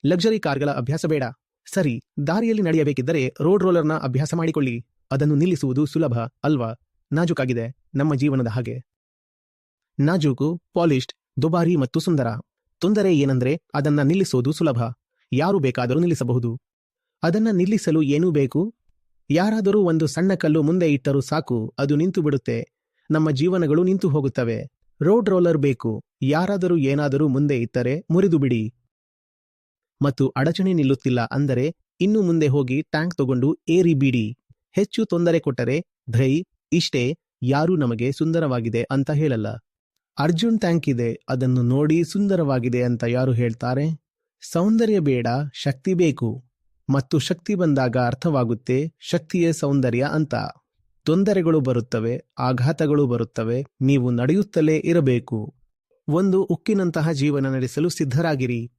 Luxury ಕಾರ್ಗಳ ಅಭ್ಯಾಸ ಬೇಡ. ಸರಿ, ದಾರಿಯಲ್ಲಿ ನಡೆಯಬೇಕಿದ್ದರೆ ರೋಡ್ ರೋಲರ್ನ ಅಭ್ಯಾಸ ಮಾಡಿಕೊಳ್ಳಿ. ಅದನ್ನು ನಿಲ್ಲಿಸುವುದು ಸುಲಭ ಅಲ್ವಾ? ನಾಜೂಕಾಗಿದೆ, ನಮ್ಮ ಜೀವನದ ಹಾಗೆ. ನಾಜೂಕು, ಪಾಲಿಶ್ಡ್, ದುಬಾರಿ ಮತ್ತು ಸುಂದರ. ತೊಂದರೆ ಏನಂದ್ರೆ ಅದನ್ನ ನಿಲ್ಲಿಸೋದು ಸುಲಭ. ಯಾರು ಬೇಕಾದರೂ ನಿಲ್ಲಿಸಬಹುದು. ಅದನ್ನ ನಿಲ್ಲಿಸಲು ಏನೂ ಬೇಕು? ಯಾರಾದರೂ ಒಂದು ಸಣ್ಣ ಕಲ್ಲು ಮುಂದೆ ಇಟ್ಟರೂ ಸಾಕು, ಅದು ನಿಂತು ಬಿಡುತ್ತೆ. ನಮ್ಮ ಜೀವನಗಳು ನಿಂತು ಹೋಗುತ್ತವೆ. ರೋಡ್ ರೋಲರ್ ಬೇಕು. ಯಾರಾದರೂ ಏನಾದರೂ ಮುಂದೆ ಇಟ್ಟರೆ ಮುರಿದು ಬಿಡಿ. ಮತ್ತು ಅಡಚಣೆ ನಿಲ್ಲುತ್ತಿಲ್ಲ ಅಂದರೆ ಇನ್ನು ಮುಂದೆ ಹೋಗಿ ಟ್ಯಾಂಕ್ ತಗೊಂಡು ಏರಿ ಬಿಡಿ. ಹೆಚ್ಚು ತೊಂದರೆ ಕೊಟ್ಟರೆ ಧೈ ಇಷ್ಟೇ, ಯಾರೂ ನಮಗೆ ಸುಂದರವಾಗಿದೆ ಅಂತ ಹೇಳಲ್ಲ. ಅರ್ಜುನ್ ಟ್ಯಾಂಕ್ ಇದೆ, ಅದನ್ನು ನೋಡಿ ಸುಂದರವಾಗಿದೆ ಅಂತ ಯಾರು ಹೇಳ್ತಾರೆ? ಸೌಂದರ್ಯ ಬೇಡ, ಶಕ್ತಿ ಬೇಕು. ಮತ್ತು ಶಕ್ತಿ ಬಂದಾಗ ಅರ್ಥವಾಗುತ್ತೆ ಶಕ್ತಿಯೇ ಸೌಂದರ್ಯ ಅಂತ. ತೊಂದರೆಗಳು ಬರುತ್ತವೆ, ಆಘಾತಗಳು ಬರುತ್ತವೆ, ನೀವು ನಡೆಯುತ್ತಲೇ ಇರಬೇಕು. ಒಂದು ಉಕ್ಕಿನಂತಹ ಜೀವನ ನಡೆಸಲು ಸಿದ್ಧರಾಗಿರಿ.